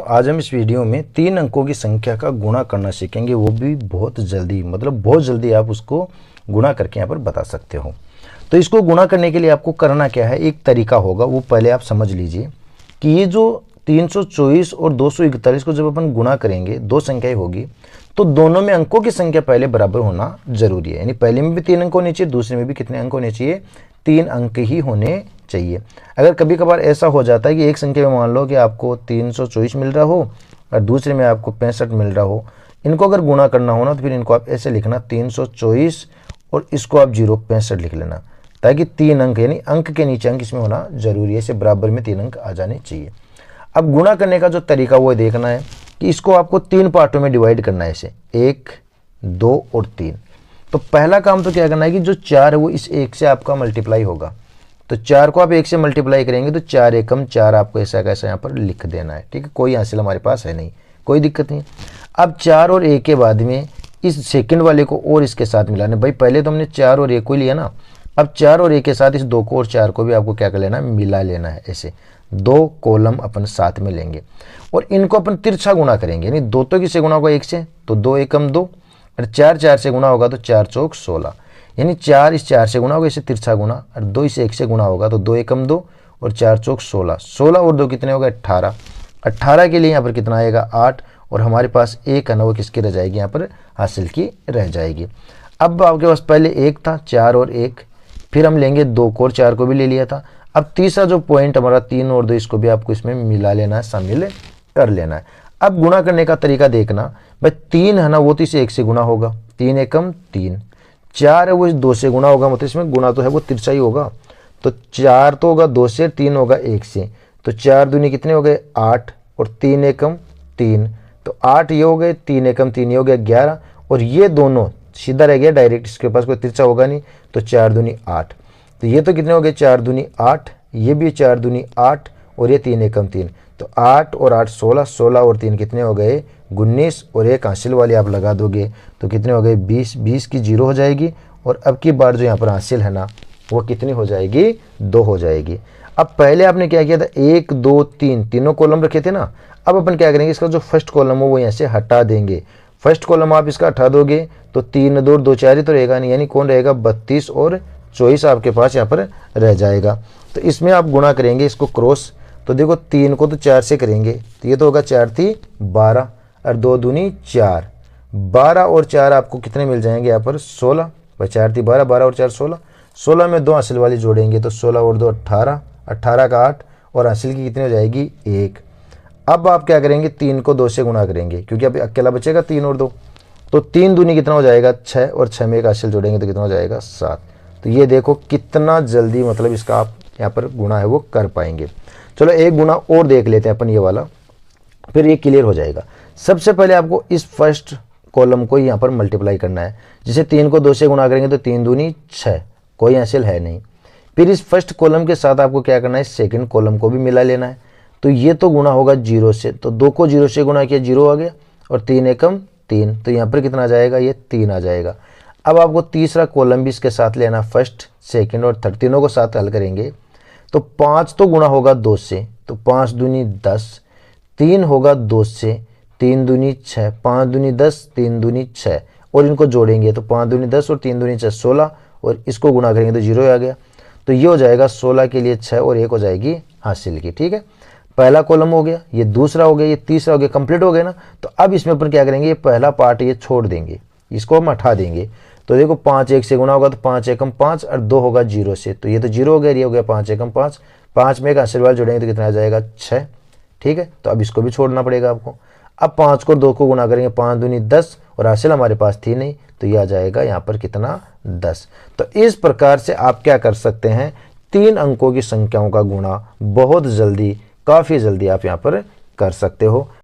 आज हम इस वीडियो में 3 अंकों की संख्या का गुणा करना सीखेंगे, वो भी बहुत जल्दी, मतलब बहुत जल्दी आप उसको गुणा करके यहाँ पर बता सकते हो। तो इसको गुणा करने के लिए आपको करना क्या है, एक तरीका होगा, वो पहले आप समझ लीजिए कि ये जो 324 और 241 को जब अपन गुणा करेंगे, दो संख्याएं होगी, तो दोनों में अंकों की संख्या पहले बराबर होना जरूरी है। यानी पहले में भी 3 अंक होने चाहिए, दूसरे में भी कितने अंक होने चाहिए, 3 अंक ही होने चाहिए। अगर कभी कभार ऐसा हो जाता है कि एक संख्या में मान लो कि आपको 324 मिल रहा हो और दूसरे में आपको 65 मिल रहा हो, इनको अगर गुणा करना हो ना तो फिर इनको आप ऐसे लिखना 324 और इसको आप 065 लिख लेना, ताकि 3 अंक यानी अंक के नीचे अंक इसमें होना जरूरी है, इसे बराबर में 3 अंक आ जाने चाहिए। अब गुणा करने का जो तरीका वो देखना है कि इसको आपको 3 पार्टों में डिवाइड करना है, इसे 1, 2 और 3। तो पहला काम तो क्या करना है कि जो 4 है वो इस 1 से आपका मल्टीप्लाई होगा, तो 4 को आप 1 से मल्टीप्लाई करेंगे तो 4 एकम 4 आपको ऐसा कैसा यहाँ पर लिख देना है। ठीक है, कोई हासिल हमारे पास है नहीं, कोई दिक्कत नहीं। अब 4 और 1 के बाद में इस सेकंड वाले को और इसके साथ मिलाना। भाई पहले तो हमने 4 और 1 को लिया ना, अब 4 और 1 के साथ इस 2 को और 4 को भी आपको क्या कर लेना है, मिला लेना है। ऐसे 2 कॉलम अपन साथ में लेंगे और इनको अपन तिरछा गुणा करेंगे, यानी 2 तो किससे गुणा होगा, 1 से, तो 2 एकम 2 और 4 4 से गुणा होगा तो 4 चौक 16, यानी 4 इस 4 से गुणा होगा, इसे तिरछा गुणा, और 2 इस 1 से गुणा होगा तो 2 एकम 2 और 4 चौक 16, 16 और 2 कितने हो गए, 18, 18 के लिए यहाँ पर कितना आएगा, 8, और हमारे पास 1 है ना वो किसकी रह जाएगी, यहाँ पर हासिल की रह जाएगी। अब आपके पास पहले 1 था, 4 और 1, फिर हम लेंगे 2 को और 4 को भी ले लिया था। अब तीसरा जो पॉइंट हमारा 3 और 2, इसको भी आपको इसमें मिला लेना है, शामिल कर लेना है। अब गुणा करने का तरीका देखना, भाई 3 है ना वो तो इसे 1 से गुणा होगा, 3 एकम 3, 4 है वो इस 2 से गुणा होगा, मतलब इसमें गुणा तो है वो तिरछा ही होगा, तो 4 तो होगा 2 से, 3 होगा 1 से, तो 4 दूनी कितने हो गए, 8 और 3 एकम 3, तो 8 ये हो गए, 3 एकम 3 ये हो गया 11, और ये दोनों सीधा रह गया डायरेक्ट, इसके पास कोई तिरछा होगा नहीं, तो 4 दूनी 8, तो ये तो कितने हो गए, 4 दूनी 8, ये भी 4 दूनी 8 और ये 3 एकम 3, तो 8 और 8 16, 16 और 3 कितने हो गए, 19, और एक हासिल वाली आप लगा दोगे तो कितने हो गए, 20, 20 की 0 हो जाएगी, और अब की बार जो यहाँ पर हासिल है ना वो कितनी हो जाएगी, 2 हो जाएगी। अब पहले आपने क्या किया था, 1 2 3 तीनों कॉलम रखे थे ना, अब अपन क्या करेंगे, इसका जो फर्स्ट कॉलम हो वो यहाँ से हटा देंगे। फर्स्ट कॉलम आप इसका हटा दोगे तो 3 2 2 4 ही तो रहेगा नहीं, यानी कौन रहेगा, 32 और 24 आपके पास यहाँ पर रह जाएगा। तो इसमें आप गुणा करेंगे इसको क्रॉस, तो देखो 3 को तो 4 से करेंगे तो ये तो होगा 4 थी 12 और 2 दूनी 4, 12 और 4 आपको कितने मिल जाएंगे यहाँ पर, 16, भाई 4 थी 12, 12 और 4 16, 16 में 2 हासिल वाली जोड़ेंगे तो 16 और 2 18, 18 का 8, और हासिल की कितनी हो जाएगी, 1। अब आप क्या करेंगे, 3 को 2 से गुणा करेंगे, क्योंकि अब अकेला बचेगा 3 और 2, तो 3 दूनी कितना हो जाएगा, 6, और 6 में एक हासिल जोड़ेंगे तो कितना हो जाएगा, 7। तो ये देखो कितना जल्दी मतलब इसका आप यहाँ पर गुणा है वो कर पाएंगे। चलो एक गुणा और देख लेते हैं अपन, ये वाला, फिर ये क्लियर हो जाएगा। सबसे पहले आपको इस फर्स्ट कॉलम को यहाँ पर मल्टीप्लाई करना है, जैसे 3 को 2 से गुणा करेंगे तो 3 दूनी 6, कोई हासिल है नहीं। फिर इस फर्स्ट कॉलम के साथ आपको क्या करना है, सेकंड कॉलम को भी मिला लेना है, तो ये तो गुणा होगा 0 से, तो 2 को 0 से गुणा किया 0 आ गया, और 3 एकम 3, तो यहाँ पर कितना आ जाएगा, ये 3 आ जाएगा। अब आपको तीसरा कॉलम भी इसके साथ लेना, फर्स्ट सेकंड और थर्ड तीनों को साथ हल करेंगे तो 5 तो गुणा होगा 2 से, तो 5 दूनी 10, 3 होगा 2 से, 3 दूनी 6, 5 दूनी 10, 3 दूनी 6, और इनको जोड़ेंगे तो 5 दूनी 10 और 3 दूनी 6 16, और इसको गुणा करेंगे तो 0 आ गया, तो ये हो जाएगा 16 के लिए 6 और 1 हो जाएगी हासिल की। ठीक है, पहला कॉलम हो गया, ये दूसरा हो गया, ये तीसरा हो गया, कंप्लीट हो गया ना। तो अब इसमें अपन क्या करेंगे, ये पहला पार्ट ये छोड़ देंगे, इसको हम हटा देंगे, तो देखो 5 1 से गुणा होगा तो 5 एकम 5 और 2 होगा 0 से, तो ये तो 0 हो गया, ये हो गया 5 एकम 5, 5 में एक आशीर्वाद जोड़ेंगे तो कितना आ जाएगा, 6। ठीक है, तो अब इसको भी छोड़ना पड़ेगा आपको। अब 5 को 2 को गुणा करेंगे, 5 दूनी 10, और हासिल हमारे पास थी नहीं, तो ये आ जाएगा यहाँ पर कितना, 10। तो इस प्रकार से आप क्या कर सकते हैं, 3 अंकों की संख्याओं का गुणा बहुत जल्दी, काफ़ी जल्दी आप यहाँ पर कर सकते हो।